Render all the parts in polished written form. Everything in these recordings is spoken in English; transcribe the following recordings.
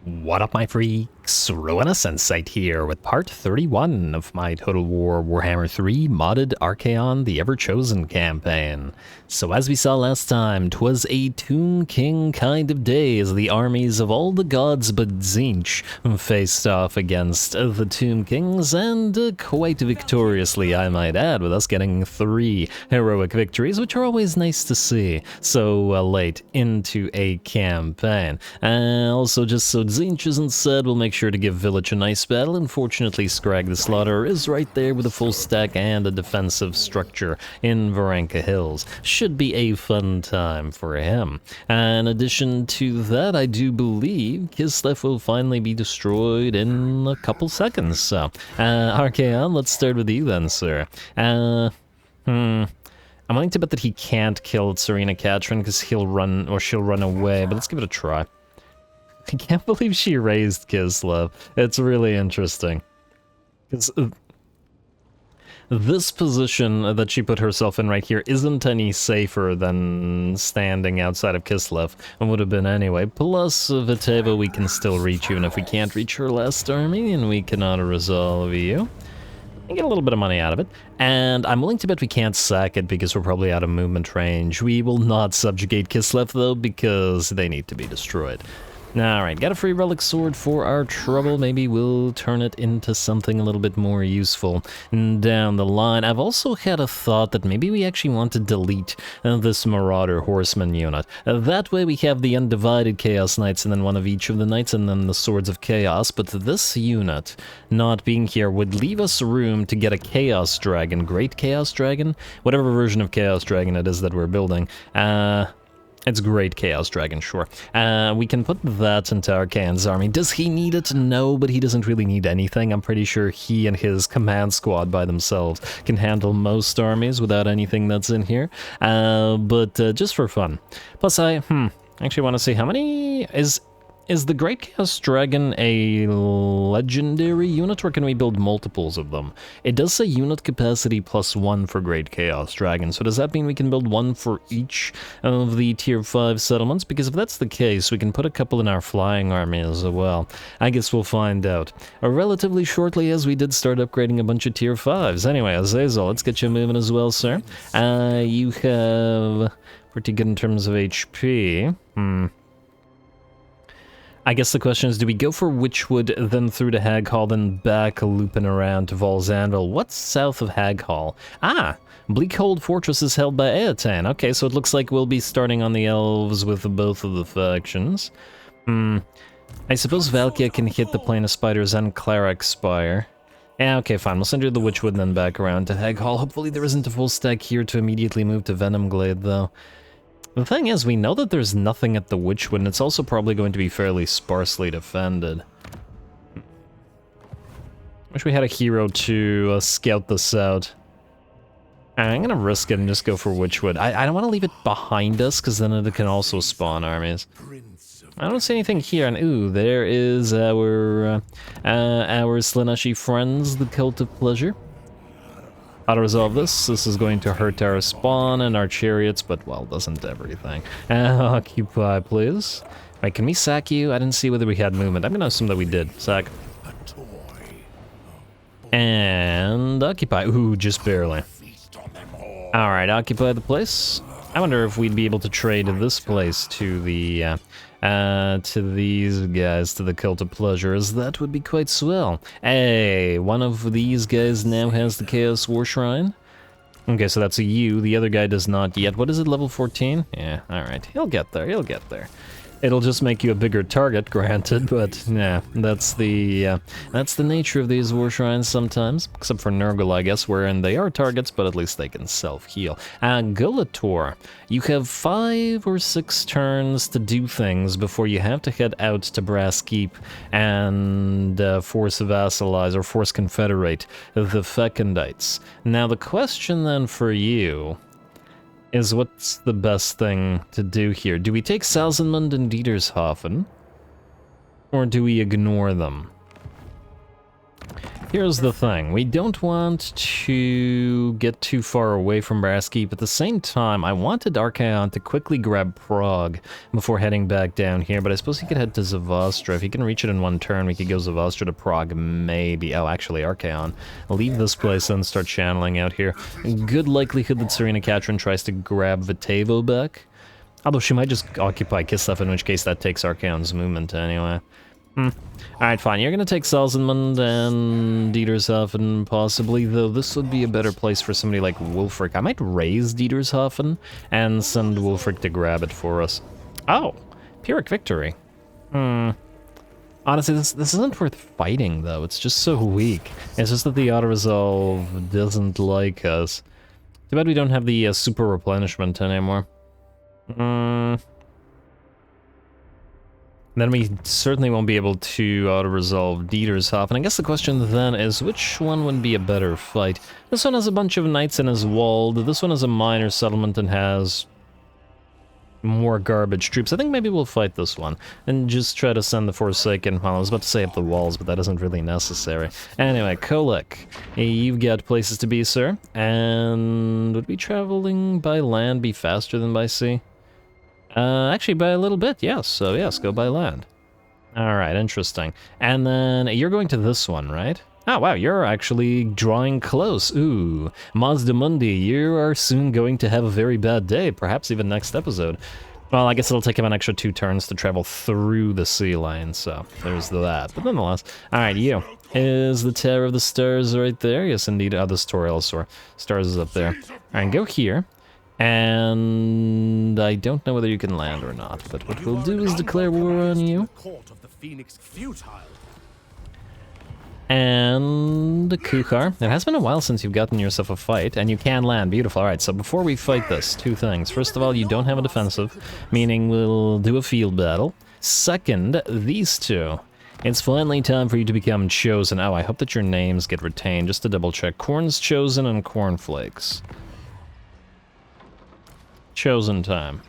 What up, my freaks? RuinusInsight here with part 31 of my Total War Warhammer 3 modded Archaon the Everchosen campaign. So as we saw last time, 'twas a Tomb King kind of day as the armies of all the gods but Tzeentch faced off against the Tomb Kings, and quite victoriously, I might add, with us getting 3 heroic victories, which are always nice to see so late into a campaign. Also, just so Tzeentch isn't said, we'll make sure to give Village a nice battle. Unfortunately, Scrag the Slaughterer is right there with a full stack and a defensive structure in Varanka Hills. Should be a fun time for him. In addition to that, I do believe Kislev will finally be destroyed in a couple seconds. So, Archaon, let's start with you then, sir. I'm willing to bet that he can't kill Serena Katrin because he'll run, or she'll run away, but let's give it a try. I can't believe she raised Kislev. It's really interesting. Because this position that she put herself in right here isn't any safer than standing outside of Kislev. It would have been anyway. Plus, Viteva, we can still reach even if we can't reach her last army, and we can auto-resolve you. And get a little bit of money out of it. And I'm willing to bet we can't sack it because we're probably out of movement range. We will not subjugate Kislev, though, because they need to be destroyed. Alright, got a free relic sword for our trouble. Maybe we'll turn it into something a little bit more useful down the line. I've also had a thought that maybe we actually want to delete this Marauder Horseman unit. That way we have the undivided Chaos Knights and then one of each of the Knights and then the Swords of Chaos, but this unit not being here would leave us room to get a Chaos Dragon, Great Chaos Dragon, whatever version of Chaos Dragon it is that we're building. It's Great Chaos Dragon, sure. We can put that into Archaon's army. Does he need it? No, but he doesn't really need anything. I'm pretty sure he and his command squad by themselves can handle most armies without anything that's in here. But just for fun. Plus, I actually want to see how many... Is the Great Chaos Dragon a legendary unit, or can we build multiples of them? It does say unit capacity +1 for Great Chaos Dragon, so does that mean we can build one for each of the tier 5 settlements? Because if that's the case, we can put a couple in our flying army as well. I guess we'll find out relatively shortly, as we did start upgrading a bunch of tier 5s. Anyway, Azazel, let's get you moving as well, sir. You have pretty good in terms of HP. I guess the question is, do we go for Witchwood, then through to Hag Hall, then back looping around to Vol's Anvil? What's south of Hag Hall? Ah! Bleakhold Fortress is held by Eotan. Okay, so it looks like we'll be starting on the Elves with both of the factions. I suppose Valkia can hit the Plane of Spiders and Cleric Spire. Yeah, okay, fine. We'll send her the Witchwood and then back around to Hag Hall. Hopefully there isn't a full stack here to immediately move to Venomglade, though. The thing is, we know that there's nothing at the Witchwood, and it's also probably going to be fairly sparsely defended. Wish we had a hero to scout this out. I'm gonna risk it and just go for Witchwood. I don't want to leave it behind us, because then it can also spawn armies. I don't see anything here, and ooh, there is our Slaaneshi friends, the Cult of Pleasure. How to resolve this? This is going to hurt our spawn and our chariots, but, well, doesn't everything. Occupy, please. Right, can we sack you? I didn't see whether we had movement. I'm gonna assume that we did. Sack. And occupy. Ooh, just barely. Alright, occupy the place. I wonder if we'd be able to trade this place to the, to these guys, to the Cult of Pleasures. That would be quite swell. Hey, one of these guys now has the Chaos War Shrine. Okay, so that's a U. The other guy does not yet. What is it, level 14? Yeah, alright. He'll get there, he'll get there. It'll just make you a bigger target, granted, but yeah, that's the nature of these war shrines sometimes. Except for Nurgle, I guess, wherein they are targets, but at least they can self-heal. Gulator, you have 5 or 6 turns to do things before you have to head out to Brass Keep and force vassalize or force confederate the Fecundites. Now the question then for you is, what's the best thing to do here? Do we take Salzenmund and Dietershofen? Or do we ignore them? Here's the thing, we don't want to get too far away from Brasky, but at the same time, I wanted Archaon to quickly grab Prague before heading back down here, but I suppose he could head to Zavostra. If he can reach it in one turn, we could go Zavostra to Prague, maybe. Oh, actually, Archaon. Leave this place and start channeling out here. Good likelihood that Serena Katrin tries to grab Vitevo back. Although she might just occupy Kislev, in which case that takes Archaon's movement anyway. Alright, fine. You're gonna take Salzenmund and Dietershofen, possibly, though this would be a better place for somebody like Wulfric. I might raise Dietershofen and send Wulfric to grab it for us. Oh! Pyrrhic victory. Honestly, this isn't worth fighting, though. It's just so weak. It's just that the auto-resolve doesn't like us. Too bad we don't have the super replenishment anymore. Then we certainly won't be able to auto-resolve Dietershofen. I guess the question then is, which one would be a better fight? This one has a bunch of knights and is walled. This one has a minor settlement and has more garbage troops. I think maybe we'll fight this one and just try to send the Forsaken. Well, I was about to say up the walls, but that isn't really necessary. Anyway, Kolek, you've got places to be, sir. And would we traveling by land be faster than by sea? Actually, by a little bit, yes. So, yes, go by land. Alright, interesting. And then, you're going to this one, right? Oh, wow, you're actually drawing close. Ooh, Mazda Mundi, you are soon going to have a very bad day, perhaps even next episode. Well, I guess it'll take him an extra 2 turns to travel through the sea line, so there's that. But nonetheless, alright, you. Is the Terror of the Stars right there? Yes, indeed. Oh, the Storielsaur. Stars is up there. Alright, go here. And I don't know whether you can land or not, but what we'll do is declare war on you. And Kuchar. It has been a while since you've gotten yourself a fight, and you can land. Beautiful. Alright, so before we fight this, 2 things. First of all, you don't have a defensive, meaning we'll do a field battle. Second, these 2. It's finally time for you to become chosen. Oh, I hope that your names get retained, just to double check. Corn's chosen and Cornflakes. Chosen time.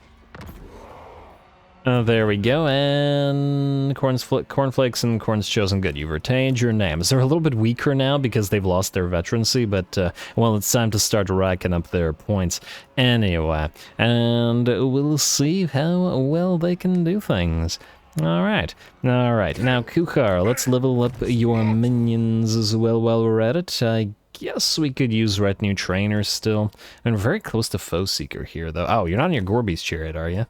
There we go, and Cornflakes and Corn's chosen. Good, you've retained your names. They're a little bit weaker now because they've lost their veterancy, but, well, it's time to start racking up their points anyway. And we'll see how well they can do things. Alright. Now, Kuchar, let's level up your minions as well while we're at it. I guess we could use Retinue Trainer still. And we're very close to Foe Seeker here, though. Oh, you're not in your Gorby's Chariot, are you?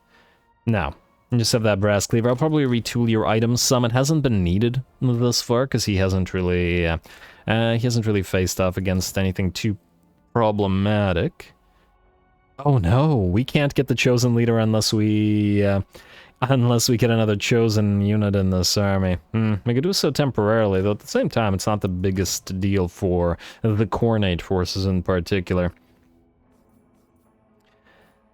No. You just have that Brass Cleaver. I'll probably retool your items some. It hasn't been needed thus far, because he hasn't really faced off against anything too problematic. Oh no, we can't get the Chosen Leader unless we get another Chosen unit in this army. We could do so temporarily, though at the same time, it's not the biggest deal for the Cornate forces in particular.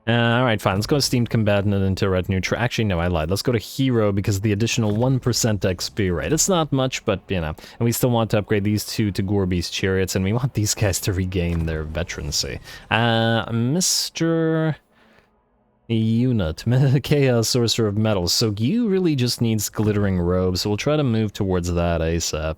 Alright, fine. Let's go Steamed Combatant into Retinue. Actually, no, I lied. Let's go to Hero because the additional 1% XP, right? It's not much, but, you know. And we still want to upgrade these 2 to Gorby's Chariots, and we want these guys to regain their veterancy. Mr. Unit, Chaos Sorcerer of Metals. So you really just needs Glittering Robes, so we'll try to move towards that ASAP.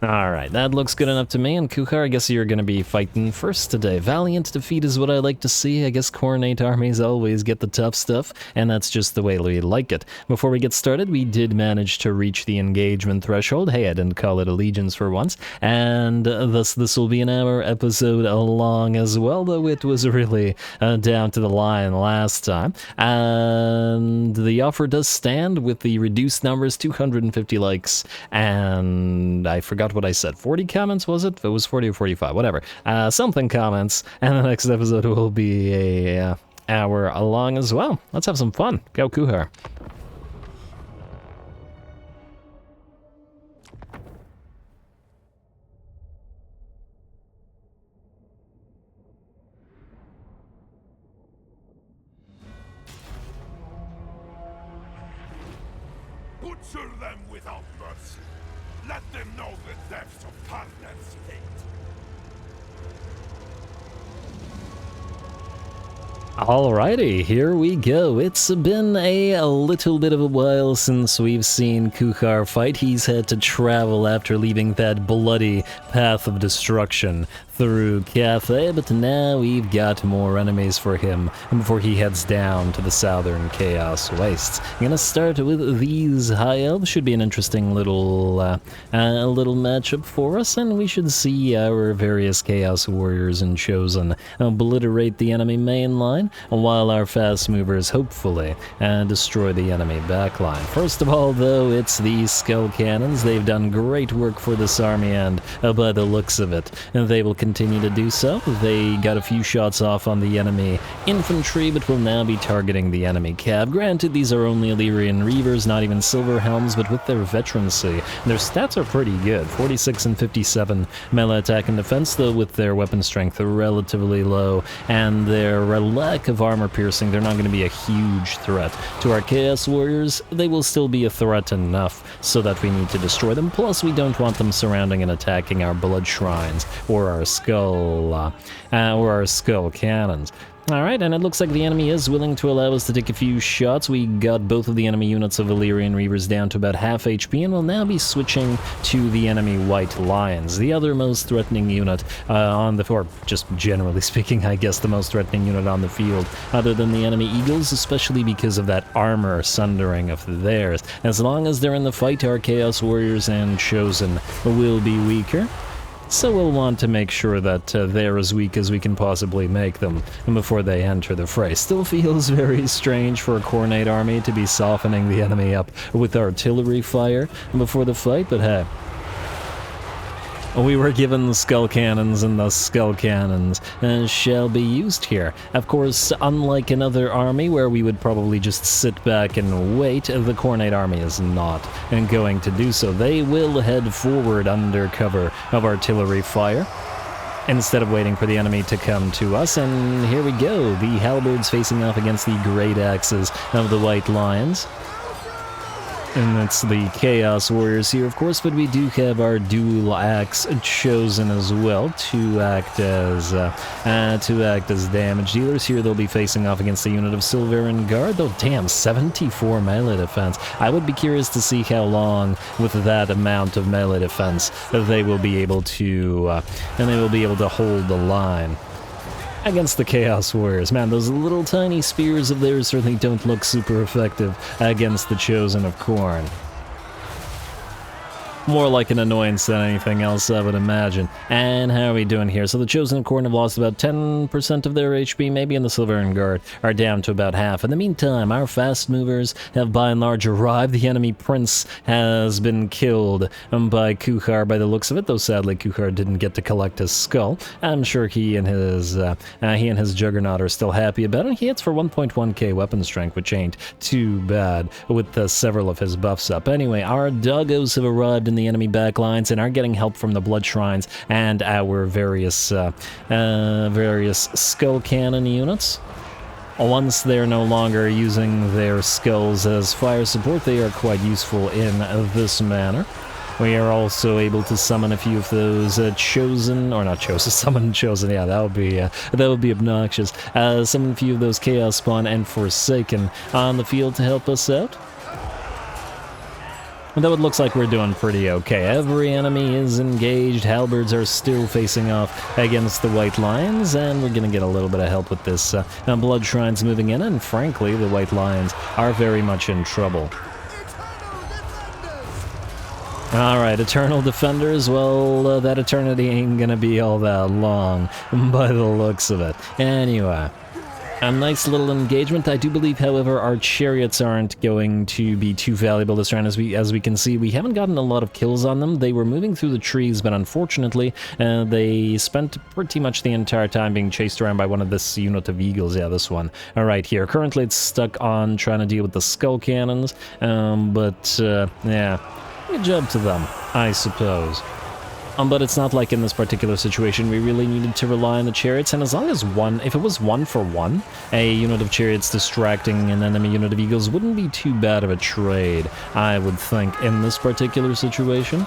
Alright, that looks good enough to me, and Kuchar, I guess you're gonna be fighting first today. Valiant defeat is what I like to see. I guess Cornate armies always get the tough stuff, and that's just the way we like it. Before we get started, we did manage to reach the engagement threshold. Hey, I didn't call it allegiance for once, and thus this will be an hour episode long as well, though it was really down to the line last time. And the offer does stand with the reduced numbers, 250 likes, and I forgot what I said. 40 comments, was it? It was 40 or 45, whatever. Something comments, and the next episode will be a hour long as well. Let's have some fun. Go Kuchar. Butcher them without mercy. Let them know the depths of Tarnan's hate. Alrighty, here we go. It's been a little bit of a while since we've seen Kuchar fight. He's had to travel after leaving that bloody path of destruction through Cathay, but now we've got more enemies for him before he heads down to the southern Chaos Wastes. I'm gonna start with these High Elves. Should be an interesting little matchup for us, and we should see our various Chaos Warriors and Chosen obliterate the enemy main line, while our fast movers hopefully destroy the enemy backline. First of all, though, it's the Skull Cannons. They've done great work for this army, and by the looks of it, they will continue to do so. They got a few shots off on the enemy infantry, but will now be targeting the enemy cav. Granted, these are only Illyrian Reavers, not even Silver Helms, but with their veterancy, their stats are pretty good. 46 and 57 melee attack and defense, though with their weapon strength relatively low, and their lack of armor piercing, they're not going to be a huge threat. To our Chaos Warriors, they will still be a threat enough so that we need to destroy them. Plus, we don't want them surrounding and attacking our blood shrines or our skull cannons. Alright, and it looks like the enemy is willing to allow us to take a few shots. We got both of the enemy units of Illyrian Reavers down to about half HP, and will now be switching to the enemy White Lions, the other most threatening unit or just generally speaking, I guess the most threatening unit on the field, other than the enemy Eagles, especially because of that armor sundering of theirs. As long as they're in the fight, our Chaos Warriors and Chosen will be weaker. So we'll want to make sure that they're as weak as we can possibly make them before they enter the fray. Still feels very strange for a Khornate army to be softening the enemy up with artillery fire before the fight, but hey. We were given the Skull Cannons, and the Skull Cannons shall be used here. Of course, unlike another army where we would probably just sit back and wait, the Khornate army is not going to do so. They will head forward under cover of artillery fire, instead of waiting for the enemy to come to us. And here we go, the halberds facing off against the great axes of the White Lions. And that's the Chaos Warriors here, of course, but we do have our dual axe Chosen as well to act as damage dealers. Here they'll be facing off against the unit of Silverian Guard, though damn, 74 melee defense. I would be curious to see how long with that amount of melee defense they will be able to hold the line against the Chaos Warriors. Man, those little tiny spears of theirs certainly don't look super effective against the Chosen of Khorne. More like an annoyance than anything else, I would imagine. And how are we doing here? So the Chosen of Khorne have lost about 10% of their HP, maybe, and the Silverian Guard are down to about half. In the meantime, our fast movers have by and large arrived. The enemy prince has been killed by Kuchar by the looks of it, though sadly Kuchar didn't get to collect his skull. I'm sure he and his Juggernaut are still happy about it. He hits for 1.1k weapon strength, which ain't too bad with several of his buffs up. Anyway, our doggos have arrived in the enemy backlines and are getting help from the blood shrines and our various skull cannon units. Once they're no longer using their skulls as fire support, they are quite useful in this manner. We are also able to summon a few of those summon Chosen, yeah, that would be obnoxious. Summon a few of those Chaos Spawn and Forsaken on the field to help us out. Though it looks like we're doing pretty okay. Every enemy is engaged, halberds are still facing off against the White Lions, and we're gonna get a little bit of help with this blood shrines moving in, and frankly, the White Lions are very much in trouble. Alright, Eternal Defenders, well, that eternity ain't gonna be all that long, by the looks of it. Anyway, a nice little engagement. I do believe, however, our chariots aren't going to be too valuable this round. As we can see, we haven't gotten a lot of kills on them. They were moving through the trees, but unfortunately, they spent pretty much the entire time being chased around by one of this unit of eagles. Yeah, this one. Alright, here. Currently, it's stuck on trying to deal with the skull cannons, yeah. Good job to them, I suppose. But it's not like in this particular situation we really needed to rely on the chariots, and as long as if it was 1-for-1, a unit of chariots distracting an enemy unit of eagles wouldn't be too bad of a trade, I would think, in this particular situation.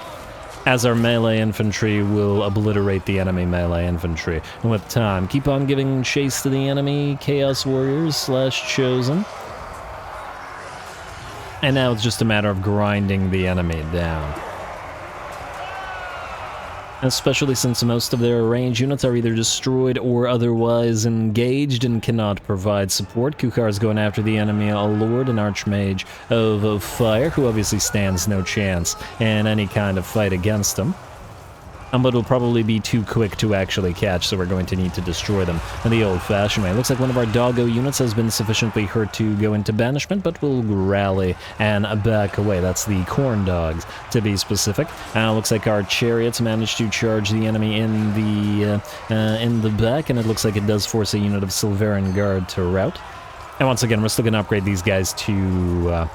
as our melee infantry will obliterate the enemy melee infantry. And with time, keep on giving chase to the enemy Chaos Warriors / Chosen. And now it's just a matter of grinding the enemy down. Especially since most of their range units are either destroyed or otherwise engaged and cannot provide support. Kukhar's going after the enemy, a Lord, an Archmage of Fire, who obviously stands no chance in any kind of fight against him. But will probably be too quick to actually catch, so we're going to need to destroy them in the old-fashioned way. It looks like one of our doggo units has been sufficiently hurt to go into banishment, but will rally and back away. That's the corn dogs, to be specific. Looks like our chariots managed to charge the enemy in the back, and it looks like it does force a unit of Silveran Guard to rout. And once again, we're still going to upgrade these guys to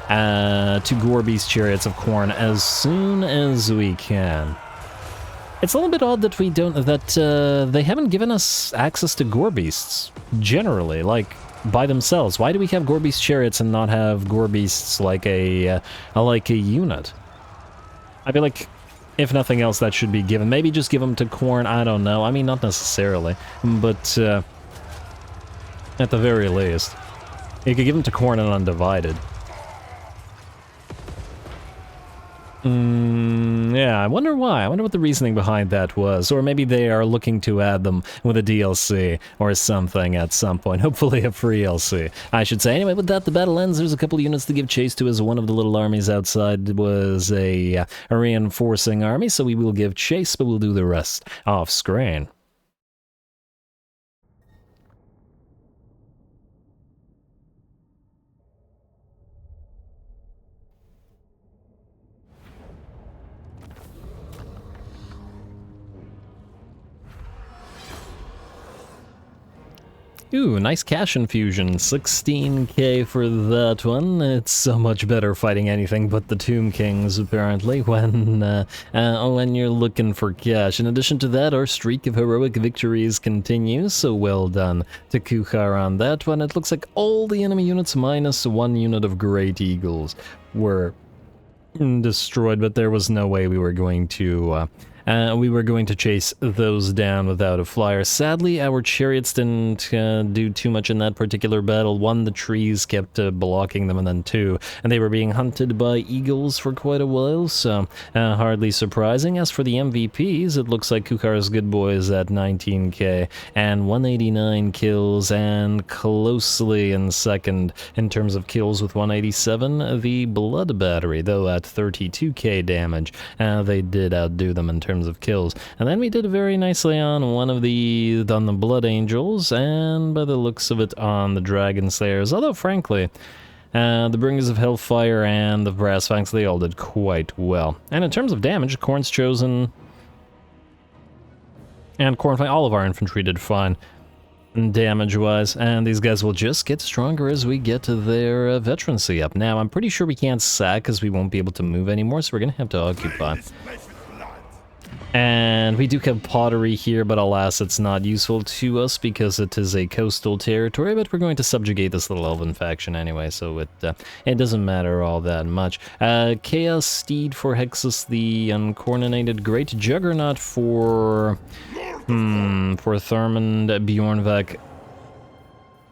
Gorby's chariots of corn as soon as we can. It's a little bit odd that they haven't given us access to Gorbeasts, generally, like, by themselves. Why do we have Gorbeast chariots and not have Gorbeasts like a unit? I feel like, if nothing else, that should be given. Maybe just give them to Khorne, I don't know. I mean, not necessarily, but at the very least. You could give them to Khorne and Undivided. Yeah, I wonder why. I wonder what the reasoning behind that was. Or maybe they are looking to add them with a DLC or something at some point. Hopefully a free DLC, I should say. Anyway, with that, the battle ends. There's a couple units to give chase to, as one of the little armies outside was a reinforcing army, so we will give chase, but we'll do the rest off screen. Ooh, nice cash infusion. 16k for that one. It's so much better fighting anything but the Tomb Kings, apparently, when you're looking for cash. In addition to that, our streak of heroic victories continues, so well done to Kukhar on that one. It looks like all the enemy units minus one unit of Great Eagles were destroyed, but there was no way we were going to chase those down without a flyer. Sadly, our chariots didn't do too much in that particular battle. One, the trees kept blocking them, and then two, and they were being hunted by eagles for quite a while, so hardly surprising. As for the MVPs, it looks like Kukhar's good boys at 19k and 189 kills, and closely in second in terms of kills with 187, the Blood Battery, though at 32k damage. They did outdo them in terms of kills. And then we did very nicely on the Blood Angels, and by the looks of it on the Dragon Slayers, although frankly the Bringers of Hellfire and the Brass Fangs, they all did quite well. And in terms of damage, Khorne's Chosen and Khorne, all of our infantry did fine damage-wise, and these guys will just get stronger as we get to their veterancy up. Now, I'm pretty sure we can't sack because we won't be able to move anymore, so we're gonna have to occupy. And we do have pottery here, but alas, it's not useful to us because it is a coastal territory, but we're going to subjugate this little elven faction anyway, so it doesn't matter all that much. Chaos Steed for Hexus the Uncoordinated, Great Juggernaut for Thurmond Bjornvak.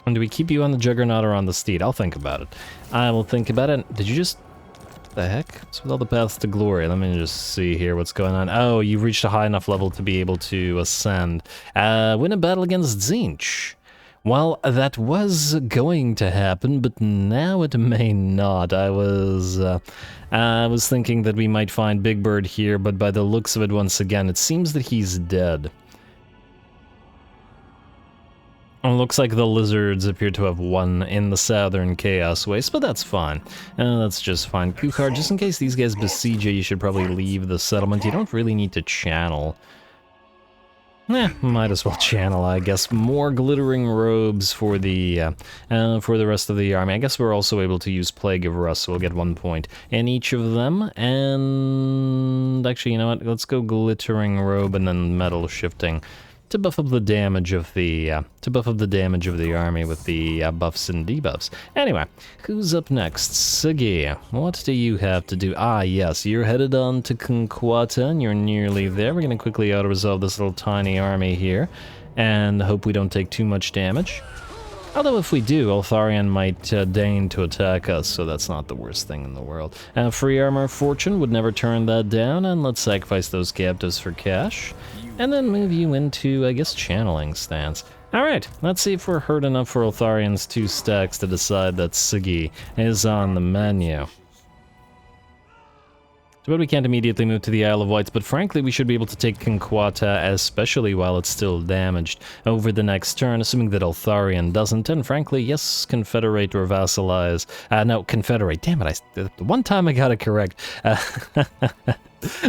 And do we keep you on the Juggernaut or on the Steed? I'll think about it. I will think about it. Did you just... the heck? What's with all the paths to glory? Let me just see here what's going on. Oh, you've reached a high enough level to be able to ascend. Win a battle against Tzeentch. Well, that was going to happen, but now it may not. I was thinking that we might find Big Bird here, but by the looks of it, once again, it seems that he's dead. It looks like the lizards appear to have won in the southern Chaos Waste, but that's fine. That's just fine. Kukhar, just in case these guys besiege you, you should probably leave the settlement. You don't really need to channel. Might as well channel, I guess. More glittering robes for the rest of the army. I guess we're also able to use Plague of Rust, so we'll get 1 point in each of them. And actually, you know what? Let's go glittering robe and then metal shifting. to buff up the damage of the army with the buffs and debuffs. Anyway, who's up next? Siggy, what do you have to do? Ah, yes, you're headed on to Conquata, and you're nearly there. We're gonna quickly auto-resolve this little tiny army here, and hope we don't take too much damage. Although if we do, Eltharion might deign to attack us, so that's not the worst thing in the world. Free Armor Fortune would never turn that down, and let's sacrifice those captives for cash. And then move you into, I guess, channeling stance. Alright, let's see if we're hurt enough for Eltharion's 2 stacks to decide that Siggy is on the menu. But we can't immediately move to the Isle of Wights, but frankly we should be able to take Conquata, especially while it's still damaged, over the next turn, assuming that Eltharion doesn't, and frankly, yes, Confederate or Vassalize. No, Confederate, damn it, the one time I got it correct.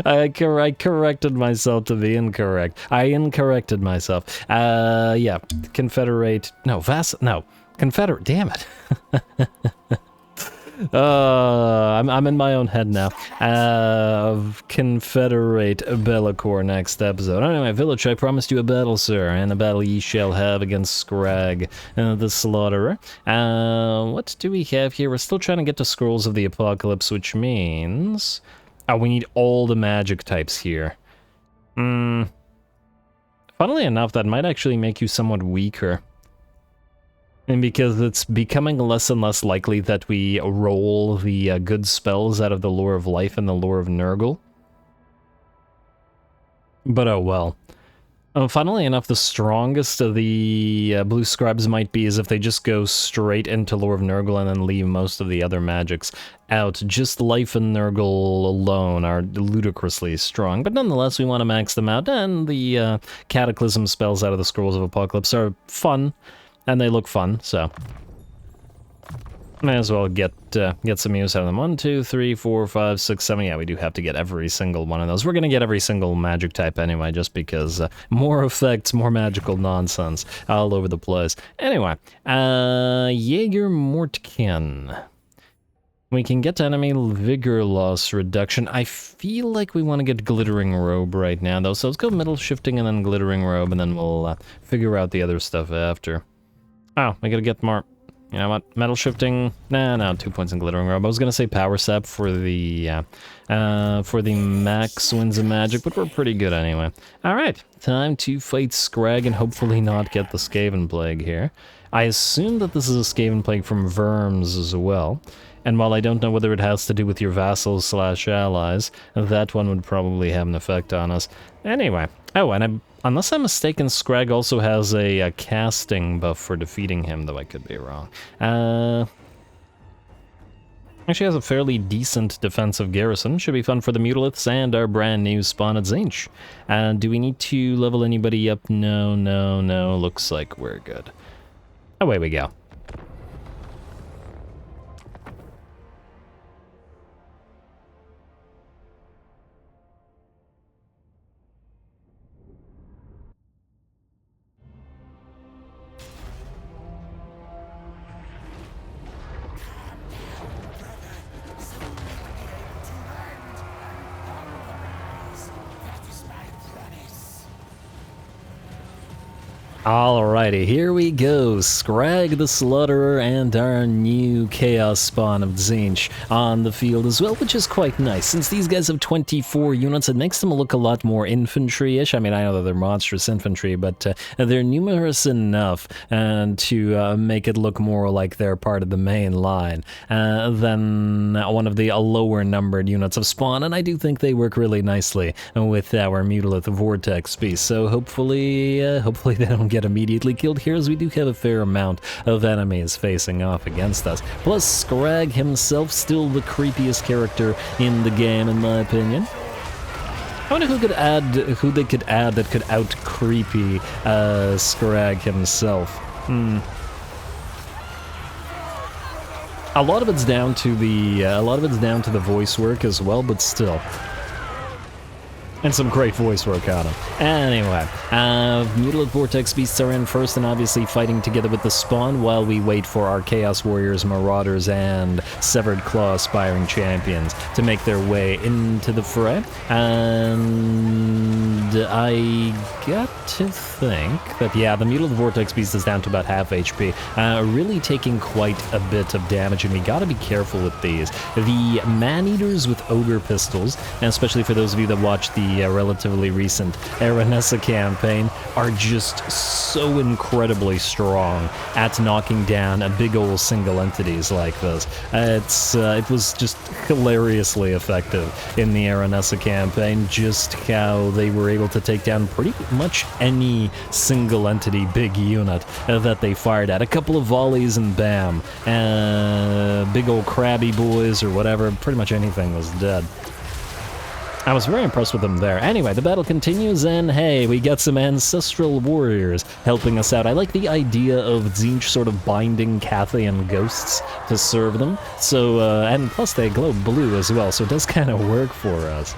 I corrected myself to be incorrect. I incorrected myself. Yeah, Confederate, no, Confederate, damn it. I'm in my own head now. Confederate LAKOR next episode. Anyway, village, I promised you a battle, sir, and a battle ye shall have against Scrag the Slaughterer. What do we have here? We're still trying to get to Scrolls of the Apocalypse, which means... Oh, we need all the magic types here. Funnily enough, that might actually make you somewhat weaker. And because it's becoming less and less likely that we roll the good spells out of the Lore of Life and the Lore of Nurgle. But oh well. Funnily enough, the strongest of the blue scribes might be is if they just go straight into Lore of Nurgle and then leave most of the other magics out. Just Life and Nurgle alone are ludicrously strong, but nonetheless we want to max them out, and the Cataclysm spells out of the Scrolls of Apocalypse are fun. And they look fun, so may as well get some use out of them. 1, 2, 3, 4, 5, 6, 7. Yeah, we do have to get every single one of those. We're gonna get every single magic type anyway, just because more effects, more magical nonsense all over the place. Anyway, Jaeger Mortkin. We can get enemy vigor loss reduction. I feel like we want to get Glittering Robe right now, though, so let's go Middle Shifting and then Glittering Robe, and then we'll figure out the other stuff after. Oh, I gotta get more, you know what, Metal Shifting, no, 2 points in Glittering Robe. I was gonna say Power Sap for the max Winds of Magic, but we're pretty good anyway. Alright, time to fight Scrag and hopefully not get the Skaven Plague here. I assume that this is a Skaven Plague from Verms as well, and while I don't know whether it has to do with your vassals / allies, that one would probably have an effect on us. Anyway, oh, and unless I'm mistaken, Scrag also has a casting buff for defeating him, though I could be wrong. Actually has a fairly decent defensive garrison. Should be fun for the Mutaliths and our brand new spawn at Tzeentch. Do we need to level anybody up? No. Looks like we're good. Away we go. Alrighty, here we go. Scrag the Slaughterer and our new Chaos spawn of Tzeentch on the field as well, which is quite nice. Since these guys have 24 units, it makes them look a lot more infantry-ish. I mean, I know that they're monstrous infantry, but they're numerous enough to make it look more like they're part of the main line than one of the lower-numbered units of spawn, and I do think they work really nicely with our Mutalith Vortex Beast, so hopefully they don't get immediately killed here, as we do have a fair amount of enemies facing off against us. Plus, Scrag himself, still the creepiest character in the game, in my opinion. I wonder who they could add that could out-creepy Scrag himself. A lot of it's down to the voice work as well, but still. And some great voice work on him. Anyway, Mutilate Vortex Beasts are in first and obviously fighting together with the spawn while we wait for our Chaos Warriors, Marauders, and Severed Claw Aspiring Champions to make their way into the fray. And I got to think that, yeah, the Mutilate Vortex Beast is down to about half HP, really taking quite a bit of damage, and we gotta be careful with these. The Man-Eaters with Ogre Pistols, and especially for those of you that watched the relatively recent Ruinous campaign, are just so incredibly strong at knocking down a big old single entities like this. It was just hilariously effective in the Ruinous campaign, just how they were able to take down pretty much any single entity big unit that they fired at. A couple of volleys and bam, big old crabby boys or whatever, pretty much anything was dead. I was very impressed with them there. Anyway, the battle continues, and hey, we got some ancestral warriors helping us out. I like the idea of Tzeentch sort of binding Cathayan ghosts to serve them. So, and plus they glow blue as well, so it does kind of work for us.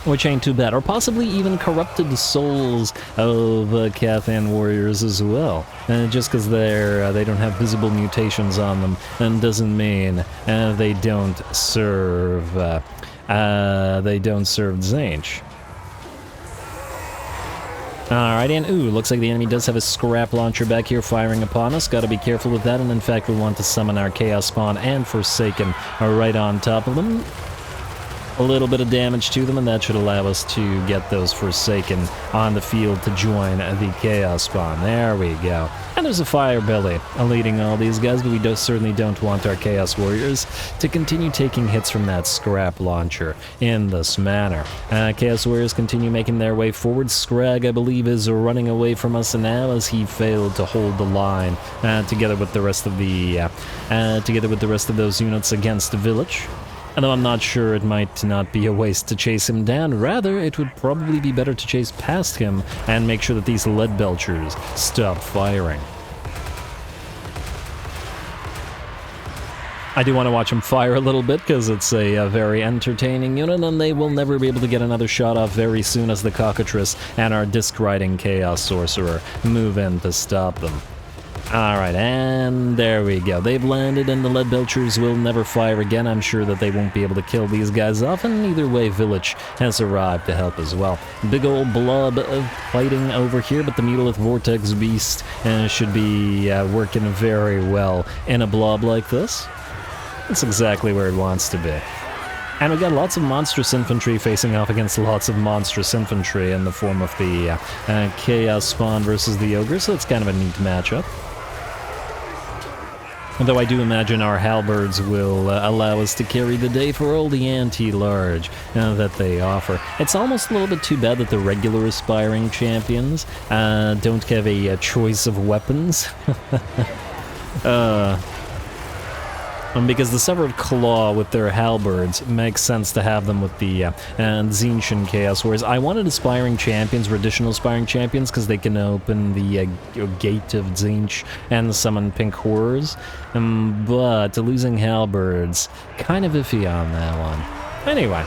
Which ain't too bad. Or possibly even corrupted souls of Cathayan warriors as well. Just because they don't have visible mutations on them, and doesn't mean they don't serve Tzeentch. Alright, and ooh, looks like the enemy does have a scrap launcher back here firing upon us. Gotta be careful with that, and in fact we want to summon our Chaos Spawn and Forsaken right on top of them. A little bit of damage to them, and that should allow us to get those Forsaken on the field to join the Chaos Spawn. There we go. And there's a Fire Belly leading all these guys, but we certainly don't want our Chaos Warriors to continue taking hits from that scrap launcher in this manner. Chaos Warriors continue making their way forward. Scrag, I believe, is running away from us now as he failed to hold the line together with the rest of those units against the village. Although I'm not sure, it might not be a waste to chase him down. Rather, it would probably be better to chase past him and make sure that these lead belchers stop firing. I do want to watch him fire a little bit because it's a very entertaining unit, and they will never be able to get another shot off very soon as the Cockatrice and our disc-riding Chaos Sorcerer move in to stop them. Alright, and there we go. They've landed, and the lead belchers will never fire again. I'm sure that they won't be able to kill these guys off, and either way, Village has arrived to help as well. Big old blob of fighting over here, but the Mutilate Vortex Beast should be working very well in a blob like this. That's exactly where it wants to be. And we've got lots of monstrous infantry facing off against lots of monstrous infantry in the form of the Chaos Spawn versus the Ogre, so it's kind of a neat matchup. Though I do imagine our halberds will allow us to carry the day for all the anti-large that they offer. It's almost a little bit too bad that the regular aspiring champions don't have a choice of weapons. Because the Severed Claw with their halberds makes sense to have them with the Tzeentch and Chaos Warriors. I wanted aspiring champions, or additional aspiring champions, because they can open the gate of Tzeentch and summon pink horrors. But losing halberds, kind of iffy on that one. Anyway,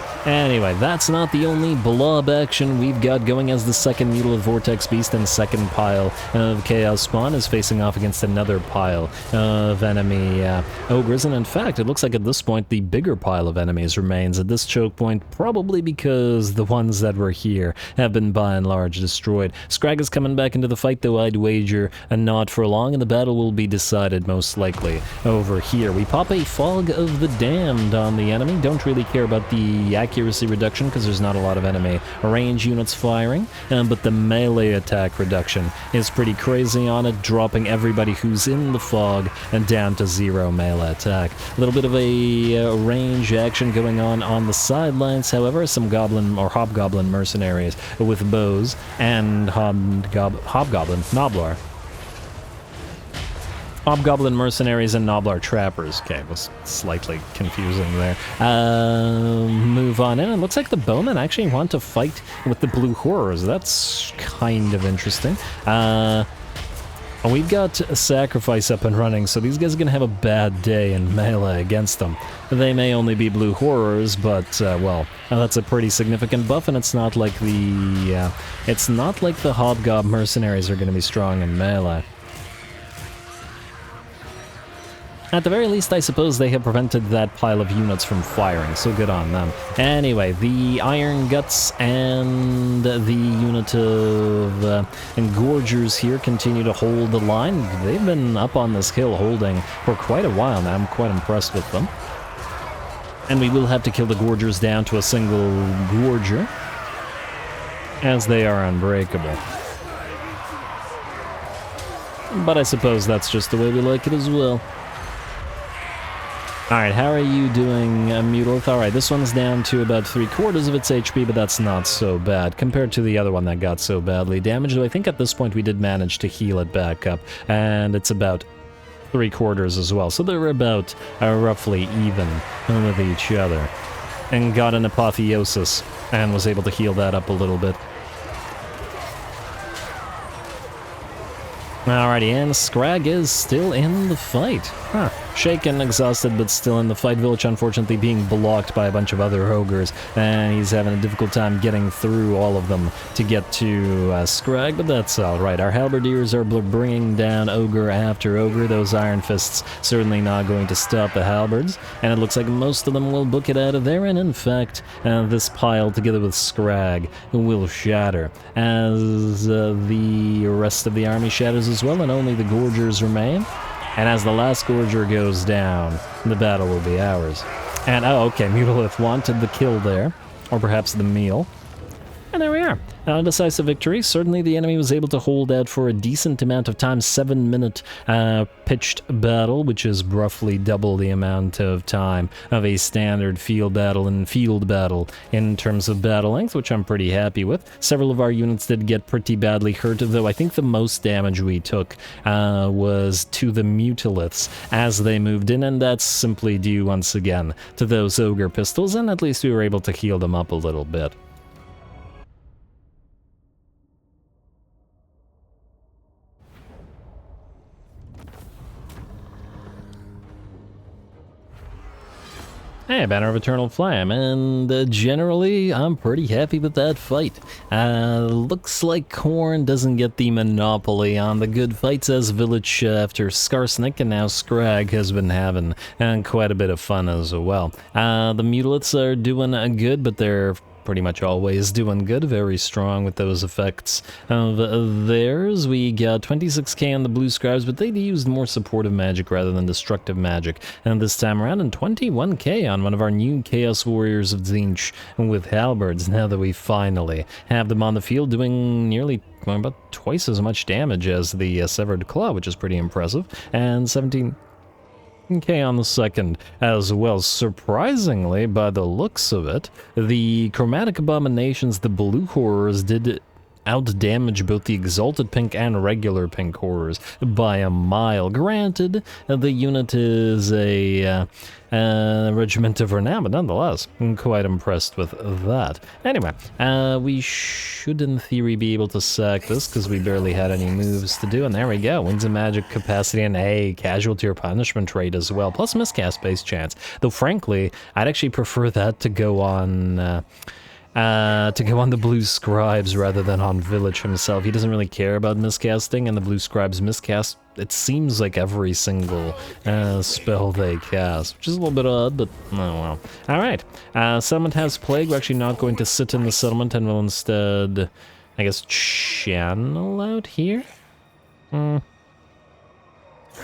that's not the only blob action we've got going, as the second Mutilate Vortex Beast and second pile of Chaos Spawn is facing off against another pile of enemy ogres, and in fact, it looks like at this point the bigger pile of enemies remains at this choke point, probably because the ones that were here have been by and large destroyed. Scrag is coming back into the fight, though I'd wager not for long, and the battle will be decided most likely over here. We pop a Fog of the Damned on the enemy, don't really care about the accuracy reduction because there's not a lot of enemy range units firing, but the melee attack reduction is pretty crazy on it, dropping everybody who's in the fog and down to 0 melee attack. A little bit of a range action going on the sidelines, however, some goblin or hobgoblin mercenaries with bows and hobgoblin Noblar. Hobgoblin mercenaries and Noblar trappers. Okay, it was slightly confusing there. Move on in. It looks like the bowmen actually want to fight with the blue horrors. That's kind of interesting. And we've got a sacrifice up and running, so these guys are going to have a bad day in melee against them. They may only be blue horrors, but, well, that's a pretty significant buff, and it's not like the Hobgob mercenaries are going to be strong in melee. At the very least, I suppose they have prevented that pile of units from firing, so good on them. Anyway, the Iron Guts and the unit of Engorgers here continue to hold the line. They've been up on this hill holding for quite a while now. I'm quite impressed with them. And we will have to kill the Gorgers down to a single Gorger, as they are unbreakable. But I suppose that's just the way we like it as well. Alright, how are you doing, Mutilith? Alright, this one's down to about 3/4 of its HP, but that's not so bad, compared to the other one that got so badly damaged, though I think at this point we did manage to heal it back up, and it's about 3/4 as well, so they're about roughly even with each other. And got an apotheosis, and was able to heal that up a little bit. Alrighty, and Scrag is still in the fight. Huh. Shaken, exhausted, but still in the fight. Village, unfortunately, being blocked by a bunch of other ogres, and he's having a difficult time getting through all of them to get to Scrag, but that's alright. Our halberdiers are bringing down ogre after ogre. Those iron fists certainly not going to stop the halberds, and it looks like most of them will book it out of there, and in fact, this pile, together with Scrag, will shatter, as the rest of the army shatters as well, and only the Gorgers remain. And as the last Gorger goes down, the battle will be ours. And, oh, okay, Mutilith wanted the kill there, or perhaps the meal. And there we are. A decisive victory. Certainly the enemy was able to hold out for a decent amount of time. 7-minute pitched battle, which is roughly double the amount of time of a standard field battle in terms of battle length, which I'm pretty happy with. Several of our units did get pretty badly hurt, though I think the most damage we took was to the Mutiliths as they moved in, and that's simply due, once again, to those ogre pistols, and at least we were able to heal them up a little bit. Hey, Banner of Eternal Flame, and generally, I'm pretty happy with that fight. Looks like Khorne doesn't get the monopoly on the good fights, as Village after Skarsnik, and now Scrag has been having quite a bit of fun as well. The Mutiliths are doing good, but they're pretty much always doing good, very strong with those effects of theirs. We got 26k on the blue scribes, but they used more supportive magic rather than destructive magic and this time around, and 21k on one of our new Chaos Warriors of Tzeentch with halberds, now that we finally have them on the field, doing nearly about twice as much damage as the Severed Claw, which is pretty impressive, and 17k on the second as well. Surprisingly, by the looks of it, the Chromatic Abominations, the blue horrors, did out-damage both the Exalted Pink and regular Pink horrors by a mile. Granted, the unit is a regiment of renown, but nonetheless, I'm quite impressed with that. Anyway, we should in theory be able to sack this, because we barely had any moves to do, and there we go. Wings of Magic capacity and a casualty or punishment rate as well, plus miscast base chance. Though frankly, I'd actually prefer that to go on the blue scribes rather than on Village himself. He doesn't really care about miscasting, and the blue scribes miscast, it seems like every single spell they cast, which is a little bit odd, but oh well. Alright, settlement has plague. We're actually not going to sit in the settlement, and we'll instead, I guess, channel out here?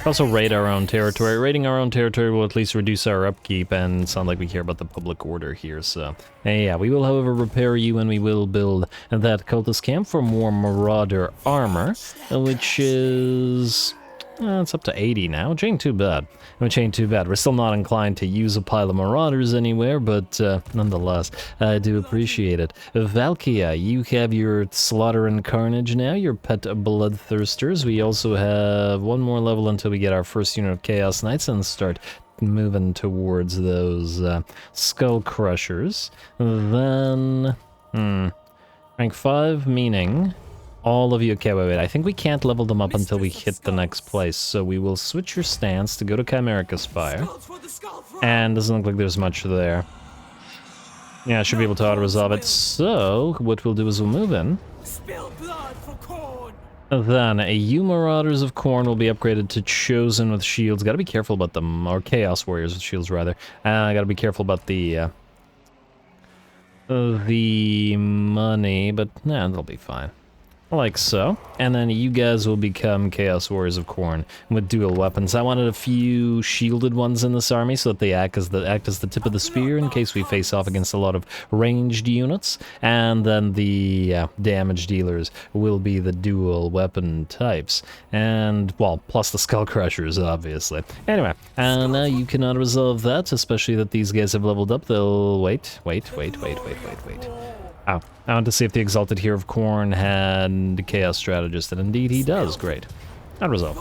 Also raid our own territory. Raiding our own territory will at least reduce our upkeep, and it's not like we care about the public order here, so yeah. We will, however, repair you, and we will build that cultist camp for more marauder armor, which is it's up to 80 now, which ain't too bad. We're still not inclined to use a pile of marauders anywhere, but nonetheless, I do appreciate it. Valkia, you have your Slaughter and Carnage now, your pet bloodthirsters. We also have one more level until we get our first unit of Chaos Knights and start moving towards those Skull Crushers. Then, rank 5, meaning all of you. Okay, wait. I think we can't level them up until we hit the next place. So we will switch your stance to go to Chimerica Spire. And doesn't look like there's much there. Yeah, I should be able to auto-resolve it. So, what we'll do is we'll move in. Then, you Marauders of Khorne will be upgraded to Chosen with shields. Gotta be careful about them, or Chaos Warriors with shields, rather. Gotta be careful about the money, but nah, they'll be fine. Like so. And then you guys will become Chaos Warriors of Khorne with dual weapons. I wanted a few shielded ones in this army so that they act as the tip of the spear in case we face off against a lot of ranged units. And then the damage dealers will be the dual weapon types. And, well, plus the Skull Crushers, obviously. Anyway, and now you cannot resolve that, especially that these guys have leveled up. They'll wait. Oh, I want to see if the Exalted Hero of Khorne had Chaos Strategist, and indeed he does. Great. That resolve.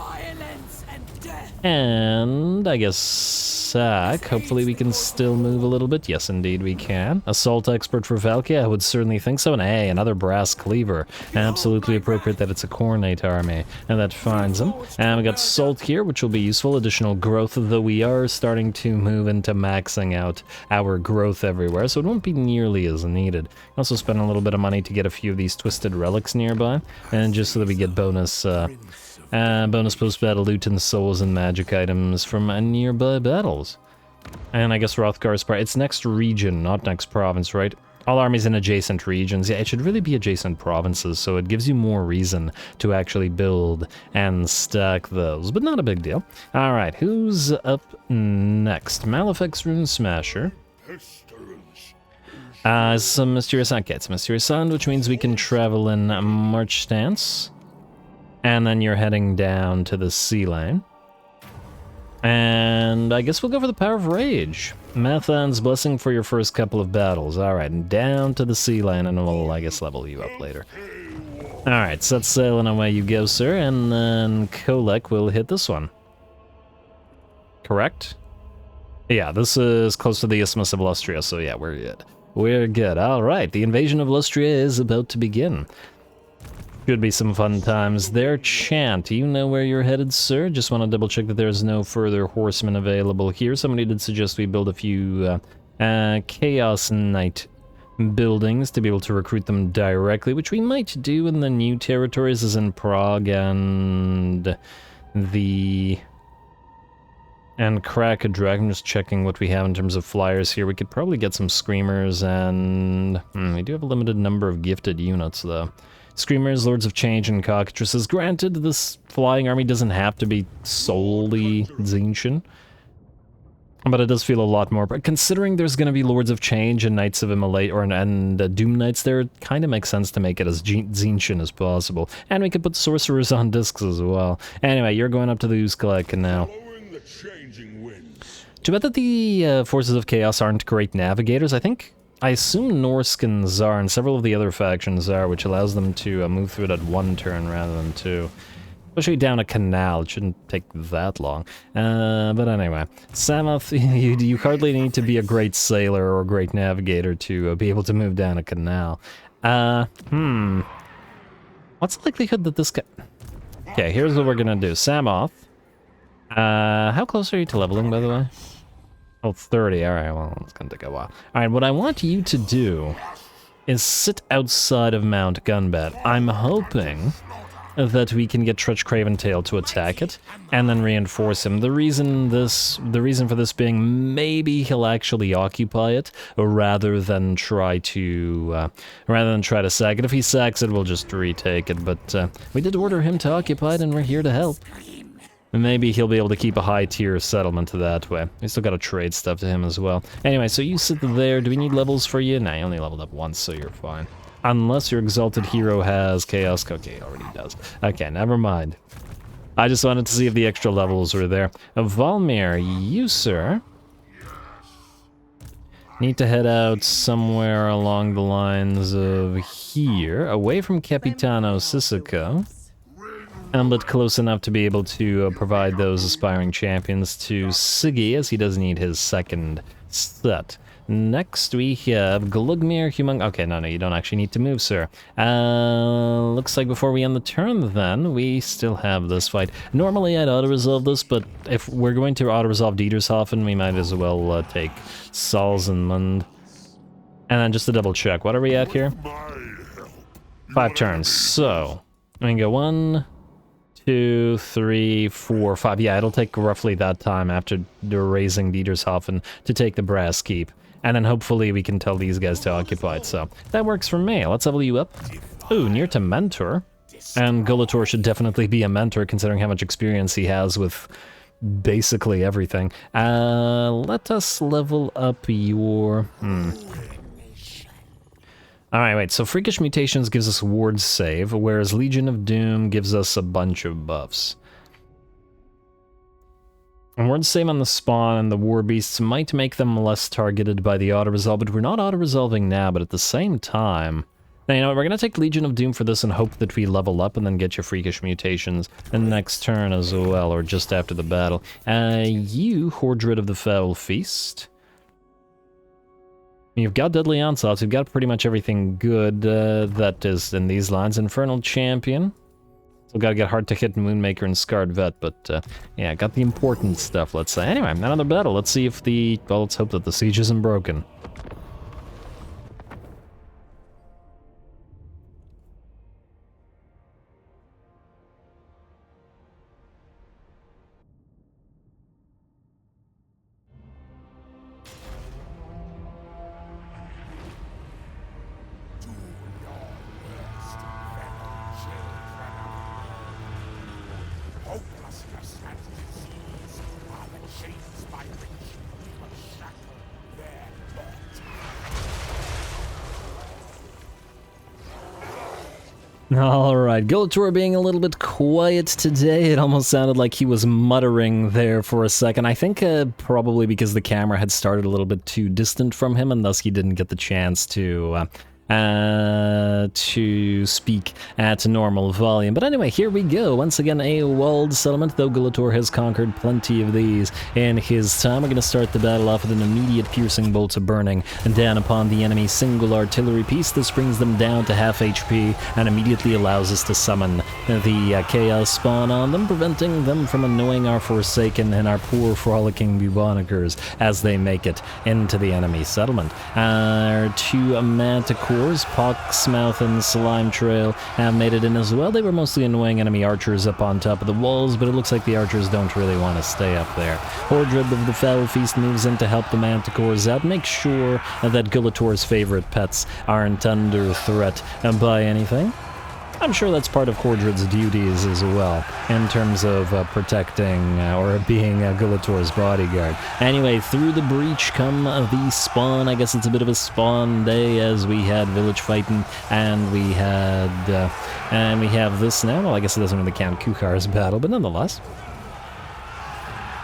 And I guess sack. Hopefully we can still move a little bit. Yes, indeed we can. Assault expert for Valkia? I would certainly think so. And hey, another brass cleaver. Absolutely appropriate that it's a Khornate army. And that finds them. And we got Salt here, which will be useful. Additional growth, though we are starting to move into maxing out our growth everywhere, so it won't be nearly as needed. Also spend a little bit of money to get a few of these Twisted Relics nearby. And just so that we get bonus post-battle loot and souls and magic items from nearby battles. And I guess Hrothgar's part. It's next region, not next province, right? All armies in adjacent regions. Yeah, it should really be adjacent provinces, so it gives you more reason to actually build and stack those, but not a big deal. Alright, who's up next? Malefex Rune Smasher. Some Mysterious Sound. Okay, it's Mysterious Sound, which means we can travel in March Stance. And then you're heading down to the Sea Lane. And I guess we'll go for the Power of Rage. Mathan's Blessing for your first couple of battles. Alright, and down to the Sea Lane, and we'll, I guess, level you up later. Alright, set sail and away you go, sir, and then Kolek will hit this one. Correct? Yeah, this is close to the Isthmus of Lustria, so yeah, we're good. We're good. Alright, the invasion of Lustria is about to begin. Should be some fun times there. Chant, you know where you're headed, sir? Just want to double check that there's no further horsemen available here. Somebody did suggest we build a few Chaos Knight buildings to be able to recruit them directly, which we might do in the new territories, as in Prague and Crack a Dragon. Just checking what we have in terms of flyers here. We could probably get some Screamers, and we do have a limited number of gifted units, though. Screamers, Lords of Change, and Cockatrices. Granted, this flying army doesn't have to be solely Tzeentchian, but it does feel a lot more. But considering there's going to be Lords of Change and Knights of Immolate and Doom Knights there, it kind of makes sense to make it as Tzeentchian as possible. And we could put Sorcerers on discs as well. Anyway, you're going up to the Uzkalek now. Too bad that the Forces of Chaos aren't great navigators. I assume Norsk and Tsar and several of the other factions are, which allows them to move through it at one turn rather than two. Especially down a canal, it shouldn't take that long. But anyway, Samoth, you hardly need to be a great sailor or a great navigator to be able to move down a canal. What's the likelihood that this guy... Okay, here's what we're gonna do. Samoth. How close are you to leveling, by the way? Oh, 30. Alright, well, it's gonna take a while. Alright, what I want you to do is sit outside of Mount Gunbat. I'm hoping that we can get Trutch Craventail to attack it, and then reinforce him. The reason for this being, maybe he'll actually occupy it, rather than try to sack it. If he sacks it, we'll just retake it, but we did order him to occupy it, and we're here to help. Maybe he'll be able to keep a high-tier settlement that way. We still gotta trade stuff to him as well. Anyway, so you sit there. Do we need levels for you? Nah, you only leveled up once, so you're fine. Unless your Exalted Hero has Chaos... Okay, he already does. Okay, never mind. I just wanted to see if the extra levels were there. Valmir, you, sir, need to head out somewhere along the lines of here, away from Capitano Sissoko. But close enough to be able to provide those aspiring champions to Siggy, as he does need his second set. Next we have Glugmir Humong. Okay, no, you don't actually need to move, sir. Looks like before we end the turn then, we still have this fight. Normally I'd auto-resolve this, but if we're going to auto-resolve Dietershofen, we might as well take Salzenmund. And then just to double check, what are we at here? 5 turns, so we can go 1, 2, 3, 4, 5. Yeah, it'll take roughly that time after raising Dietershofen to take the Brass Keep. And then hopefully we can tell these guys to occupy it, so that works for me. Let's level you up. Ooh, near to Mentor. And Gillor should definitely be a Mentor considering how much experience he has with basically everything. Let us level up your... Alright, wait, so Freakish Mutations gives us Ward Save, whereas Legion of Doom gives us a bunch of buffs. And Ward Save on the Spawn and the War Beasts might make them less targeted by the auto-resolve, but we're not auto-resolving now, but at the same time... Now, you know what, we're gonna take Legion of Doom for this and hope that we level up and then get your Freakish Mutations the next turn as well, or just after the battle. You, Hordred of the Foul Feast... You've got Deadly Onslaughts, you've got pretty much everything good that is in these lines. Infernal Champion. Still gotta get Hard to Hit, Moonmaker, and Scarred Vet, but yeah, got the important stuff, let's say. Anyway, another battle. Let's see if the... Well, let's hope that the siege isn't broken. Alright, Gillor being a little bit quiet today. It almost sounded like he was muttering there for a second. I think probably because the camera had started a little bit too distant from him, and thus he didn't get the chance to speak at normal volume. But anyway, here we go. Once again, a walled settlement, though Gillor has conquered plenty of these in his time. We're going to start the battle off with an immediate piercing bolt of burning and down upon the enemy's single artillery piece. This brings them down to half HP and immediately allows us to summon the Chaos Spawn on them, preventing them from annoying our Forsaken and our poor frolicking Bubonikers as they make it into the enemy settlement. Our 2 Manticores, Poxmouth and Slime Trail, have made it in as well. They were mostly annoying enemy archers up on top of the walls, but it looks like the archers don't really want to stay up there. Hordred of the Foul Feast moves in to help the Manticores out, make sure that Gillor's favorite pets aren't under threat by anything. I'm sure that's part of Hordred's duties as well, in terms of protecting or being Gillor's bodyguard. Anyway, through the breach come the spawn. I guess it's a bit of a spawn day, as we had village fighting, and we have this now. Well, I guess it doesn't really count Kukhar's battle, but nonetheless.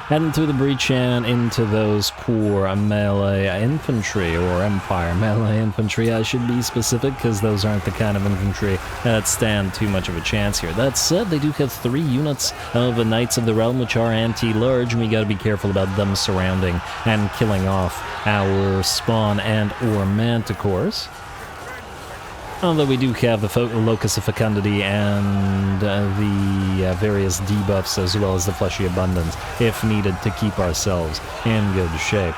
Heading through the breach and into those poor melee infantry, or Empire melee infantry, I should be specific, because those aren't the kind of infantry that stand too much of a chance here. That said, they do have 3 units of the Knights of the Realm, which are anti-large, and we gotta be careful about them surrounding and killing off our spawn and or manticores. Although we do have the Locus of Fecundity and the various debuffs, as well as the Fleshy Abundance, if needed, to keep ourselves in good shape.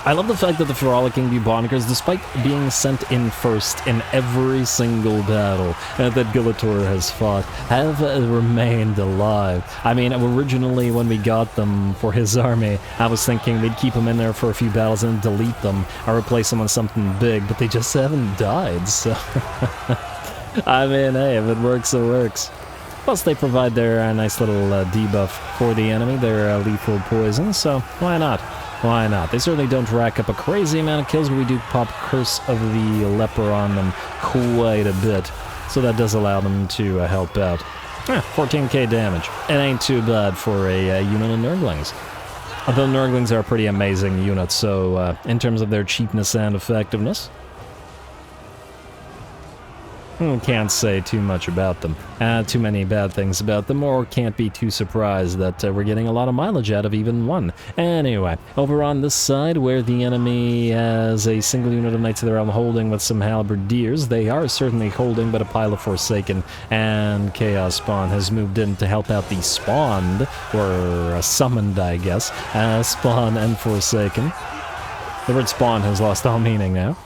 I love the fact that the Frolicking Bubonikers, despite being sent in first in every single battle that Gillor has fought, have remained alive. I mean, originally when we got them for his army, I was thinking we'd keep them in there for a few battles and delete them, or replace them with something big, but they just haven't died, so... I mean, hey, if it works, it works. Plus, they provide their nice little debuff for the enemy, their lethal poison, so why not? Why not? They certainly don't rack up a crazy amount of kills, but we do pop Curse of the Leper on them quite a bit, so that does allow them to help out. 14k damage. It ain't too bad for a unit of Nurglings. Although Nurglings are a pretty amazing unit, so in terms of their cheapness and effectiveness. Can't say too much about them. Too many bad things about them, or can't be too surprised that we're getting a lot of mileage out of even one. Anyway, over on this side, where the enemy has a single unit of Knights of the Realm holding with some halberdiers, they are certainly holding, but a pile of Forsaken and Chaos Spawn has moved in to help out the spawned, or summoned, I guess, Spawn and Forsaken. The word spawn has lost all meaning now.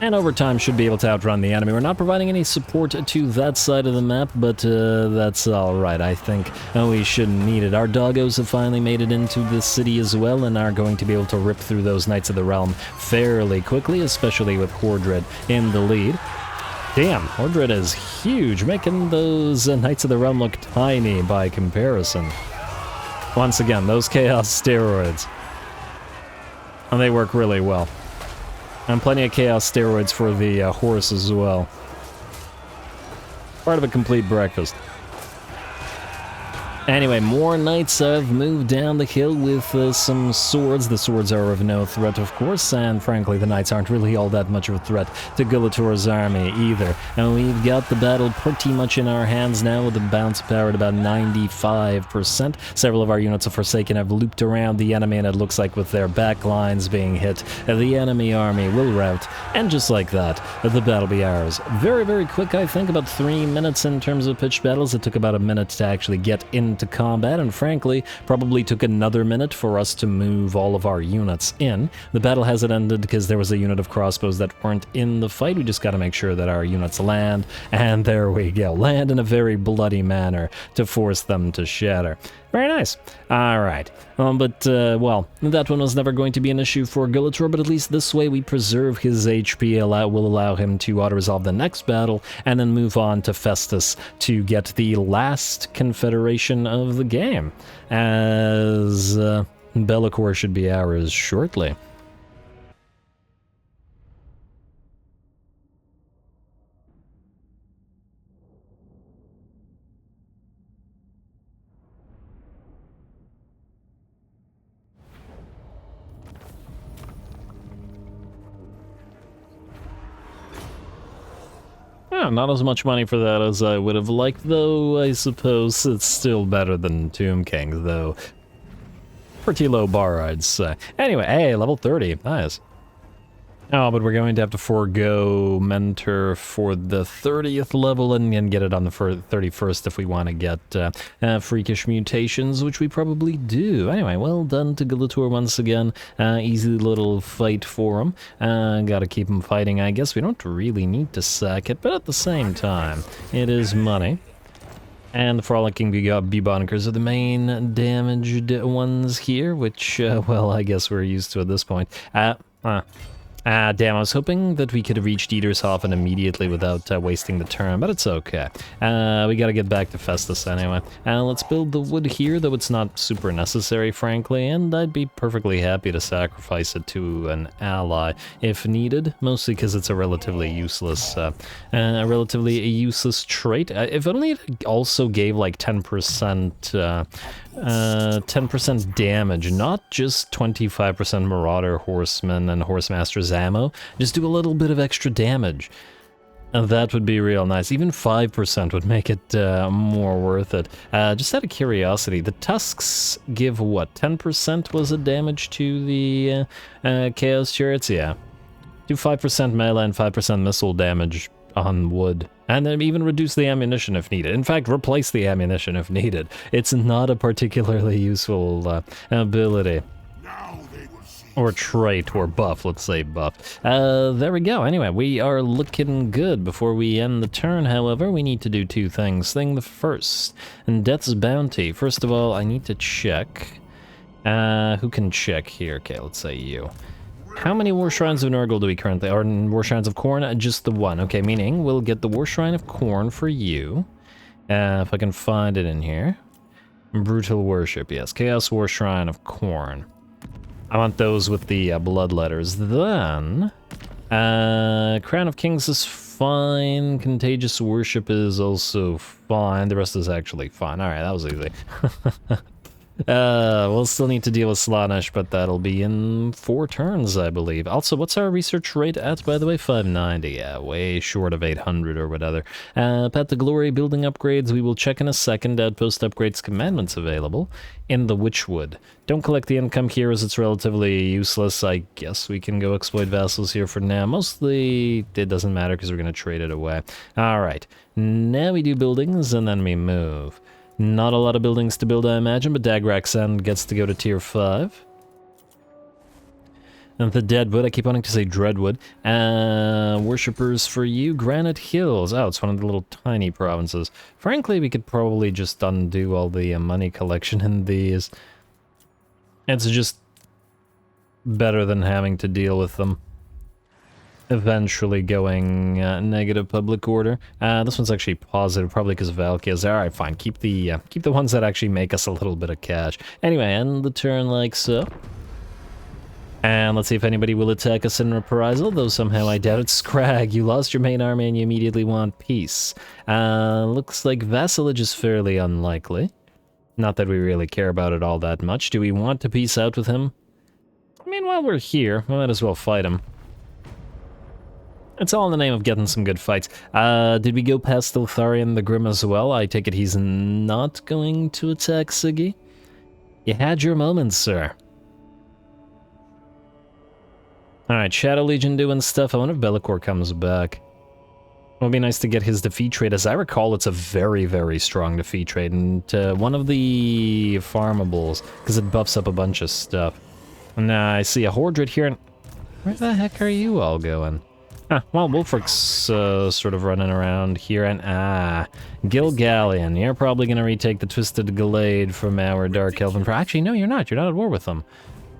And over time should be able to outrun the enemy. We're not providing any support to that side of the map, but that's alright. I think we shouldn't need it. Our doggos have finally made it into the city as well, and are going to be able to rip through those Knights of the Realm fairly quickly, especially with Hordred in the lead. Damn, Hordred is huge, making those Knights of the Realm look tiny by comparison. Once again, those Chaos steroids. And they work really well. And plenty of Chaos steroids for the horse as well. Part of a complete breakfast. Anyway, more knights have moved down the hill with some swords. The swords are of no threat, of course, and frankly, the knights aren't really all that much of a threat to Gillor's army either. And we've got the battle pretty much in our hands now, with the bounce power at about 95%. Several of our units of Forsaken have looped around the enemy, and it looks like with their back lines being hit, the enemy army will rout. And just like that, the battle be ours. Very, very quick, I think, about 3 minutes in terms of pitched battles. It took about a minute to actually get into combat, and frankly, probably took another minute for us to move all of our units in. The battle hasn't ended because there was a unit of crossbows that weren't in the fight. We just gotta make sure that our units land, and there we go. Land in a very bloody manner to force them to shatter. Very nice. Alright. Well, that one was never going to be an issue for Gillor, but at least this way we preserve his HP, will allow him to auto-resolve the next battle, and then move on to Festus to get the last confederation of the game, as LAKOR should be ours shortly. Yeah, not as much money for that as I would have liked, though. I suppose it's still better than Tomb King, though. Pretty low bar, I'd say. Anyway, hey, level 30. Nice. Oh, but we're going to have to forego Mentor for the 30th level and get it on the 31st if we want to get freakish mutations, which we probably do. Anyway, well done to Gillor once again. Easy little fight for him. Gotta keep him fighting, I guess. We don't really need to sack it, but at the same time, it is money. And the Frolicking Bebonikers are the main damaged ones here, which, well, I guess we're used to at this point. Damn, I was hoping that we could have reached Eatershofen immediately without wasting the turn, but it's okay. We gotta get back to Festus anyway. Let's build the wood here, though it's not super necessary, frankly, and I'd be perfectly happy to sacrifice it to an ally if needed, mostly because it's a relatively useless trait. If only it also gave like 10%, 10% damage, not just 25% Marauder, Horseman, and Horsemaster's ammo. Just do a little bit of extra damage. That would be real nice. Even 5% would make it more worth it. Just out of curiosity, the Tusks give what, 10% was it damage to the Chaos Chariots? Yeah. Do 5% melee and 5% missile damage on wood. And then even reduce the ammunition if needed. In fact, replace the ammunition if needed. It's not a particularly useful ability. Or trait, or buff, let's say buff. There we go. Anyway, we are looking good. Before we end the turn, however, we need to do two things. Thing the first, and Death's Bounty. First of all, I need to check. Who can check here? Okay, let's say you. How many War Shrines of Nurgle do we currently, or War Shrines of Khorne? Just the one. Okay, meaning we'll get the War Shrine of Khorne for you. If I can find it in here. Brutal Worship, yes. Chaos War Shrine of Khorne. I want those with the blood letters. Then, Crown of Kings is fine. Contagious Worship is also fine. The rest is actually fine. Alright, that was easy. We'll still need to deal with Slaanesh, but that'll be in 4 turns, I believe. Also, what's our research rate at, by the way? 590. Yeah, way short of 800 or whatever. Path to Glory, building upgrades. We will check in a second. Outpost upgrades, commandments available in the Witchwood. Don't collect the income here as it's relatively useless. I guess we can go exploit vassals here for now. Mostly, it doesn't matter because we're going to trade it away. Alright, now we do buildings and then we move. Not a lot of buildings to build, I imagine, but Dagraxan gets to go to tier 5. And the Deadwood, I keep wanting to say Dreadwood. Worshippers for you, Granite Hills. Oh, it's one of the little tiny provinces. Frankly, we could probably just undo all the money collection in these. It's just better than having to deal with them. Eventually going negative public order. This one's actually positive, probably because of Valkyries. Alright, fine. Keep the ones that actually make us a little bit of cash. Anyway, end the turn like so. And let's see if anybody will attack us in reprisal, though somehow I doubt it. Scrag, you lost your main army and you immediately want peace. Looks like vassalage is fairly unlikely. Not that we really care about it all that much. Do we want to peace out with him? I mean, while we're here, we might as well fight him. It's all in the name of getting some good fights. Did we go past Lotharion the Grim as well? I take it he's not going to attack Siggy? You had your moments, sir. Alright, Shadow Legion doing stuff. I wonder if LAKOR comes back. It would be nice to get his defeat trade. As I recall, it's a very, very strong defeat trade. And one of the farmables, because it buffs up a bunch of stuff. Now, I see a Horde right here. And where the heck are you all going? Well, Wolfrick's sort of running around here, and Gilgallion, you're probably going to retake the Twisted Glade from our Dark Elven... Actually, no, you're not. You're not at war with them.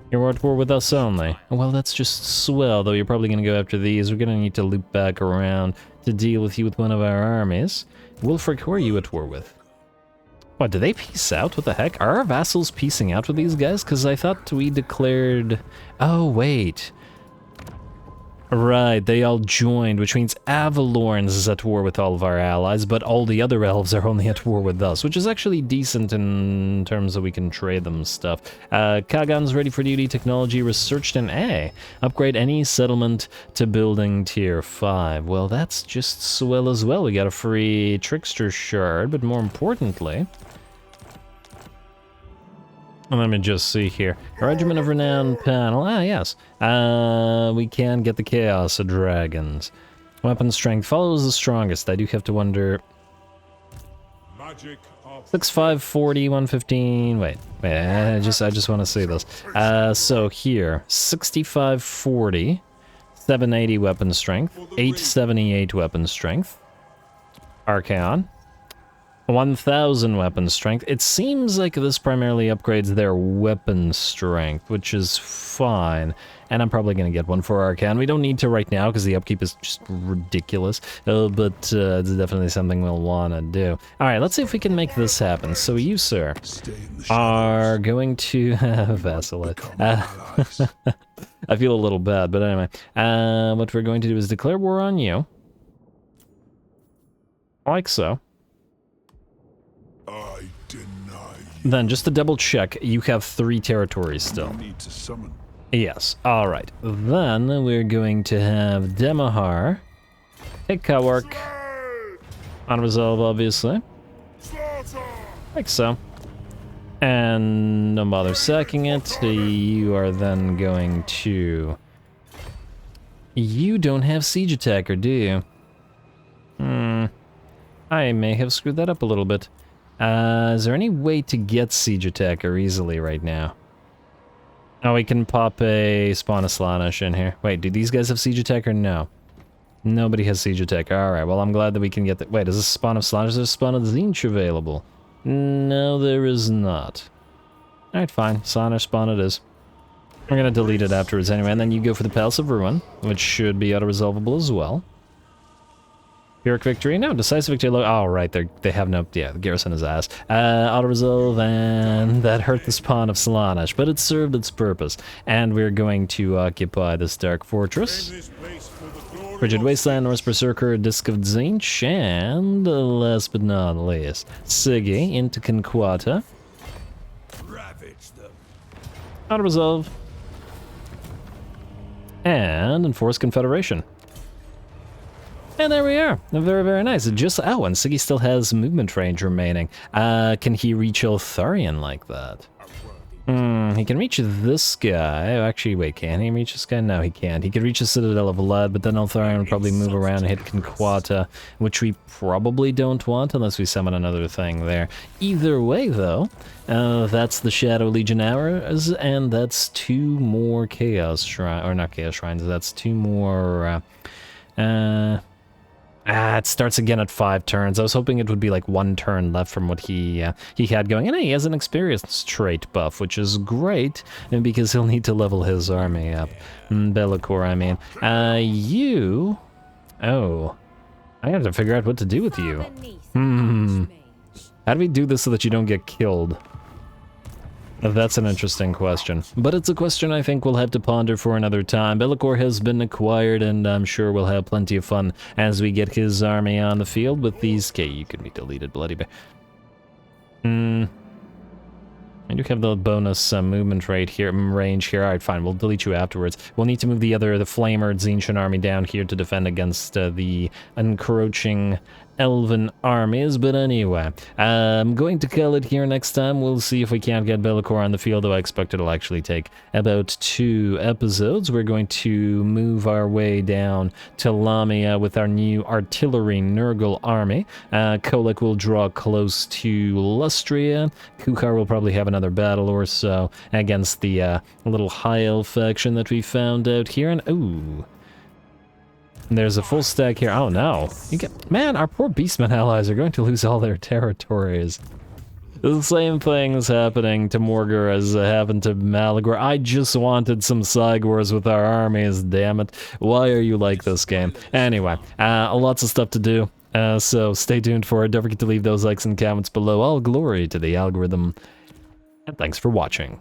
You're at war with us only. Well, that's just swell, though you're probably going to go after these. We're going to need to loop back around to deal with you with one of our armies. Wolfrick, who are you at war with? What, do they peace out? What the heck? Are our vassals peacing out with these guys? Because I thought we declared... Oh, wait... Right, they all joined, which means Avalorns is at war with all of our allies, but all the other elves are only at war with us, which is actually decent in terms of we can trade them stuff. Kagan's ready for duty, technology researched in A. Upgrade any settlement to building tier 5. Well, that's just swell as well. We got a free Trickster Shard, but more importantly... Let me just see here. Regiment of Renown panel. Yes. We can get the Chaos of Dragons. Weapon strength follows the strongest. I do have to wonder... 6, 5, 40, 115... Wait. I just want to see this. So here. 65, 40. 780 weapon strength. 878 weapon strength. Archaon. 1000 weapon strength. It seems like this primarily upgrades their weapon strength, which is fine. And I'm probably going to get one for Archaon. We don't need to right now because the upkeep is just ridiculous. But it's definitely something we'll want to do. Alright, let's see if we can make this happen. So you, sir, are going to vacillate. I feel a little bad, but anyway. What we're going to do is declare war on you. Like so. Then, just to double check, you have 3 territories still. Yes, alright. Then, we're going to have Demahar, Hikawark, on resolve, obviously. Like so. And don't bother sacking it. You are then going to... You don't have Siege Attacker, do you? I may have screwed that up a little bit. Is there any way to get Siege Attacker easily right now? Oh, we can pop a Spawn of Slaanesh in here. Wait, do these guys have Siege Attacker? No. Nobody has Siege Attacker. Alright, well, I'm glad that we can get that. Wait, is this Spawn of Slaanesh? Is there a Spawn of Tzeentch available? No, there is not. Alright, fine. Slaanesh Spawn it is. We're gonna delete it afterwards anyway, and then you go for the Palace of Ruin, which should be auto-resolvable as well. Pyrrhic victory? No, decisive victory. Oh, right, they have no... Yeah, the garrison is ass. Auto-resolve, and that hurt the Spawn of Slaanesh, but it served its purpose. And we're going to occupy this Dark Fortress. Frigid Wasteland, Norse Berserker, Disc of Tzeentch, and last but not least, Siggy into Conquata. Auto resolve. And enforce confederation. And there we are. Very, very nice. Just and Siggy still has movement range remaining. Can he reach Eltharion like that? He can reach this guy. Actually, wait, can he reach this guy? No, he can't. He could reach the Citadel of Blood, but then Eltharion would probably move around and hit Conquata, which we probably don't want unless we summon another thing there. Either way, though, that's the Shadow Legion Hours, and that's 2 more Chaos Shrines, or not Chaos Shrines, that's 2 more, it starts again at 5 turns. I was hoping it would be like 1 turn left from what he had going. And he has an experience trait buff, which is great, because he'll need to level his army up. LAKOR, I mean. You... Oh. I have to figure out what to do with you. How do we do this so that you don't get killed? That's an interesting question. But it's a question I think we'll have to ponder for another time. LAKOR has been acquired, and I'm sure we'll have plenty of fun as we get his army on the field with these... Okay, you can be deleted, bloody bear. I do have the bonus movement range here. Alright, fine, we'll delete you afterwards. We'll need to move the Flamer Tzeentch army down here to defend against the encroaching elven armies, but anyway, I'm going to call it here next time. We'll see if we can't get LAKOR on the field, though I expect it'll actually take about 2 episodes. We're going to move our way down to Lamia with our new artillery Nurgle army. Kolek will draw close to Lustria. Kuchar will probably have another battle or so against the little High Elf faction that we found out here, and ooh. There's a full stack here. Oh no. Man, our poor Beastmen allies are going to lose all their territories. The same thing is happening to Morgur as happened to Malagor. I just wanted some Cygors with our armies, damn it. Why are you like this game? Anyway, lots of stuff to do. So stay tuned for it. Don't forget to leave those likes and comments below. All glory to the algorithm. And thanks for watching.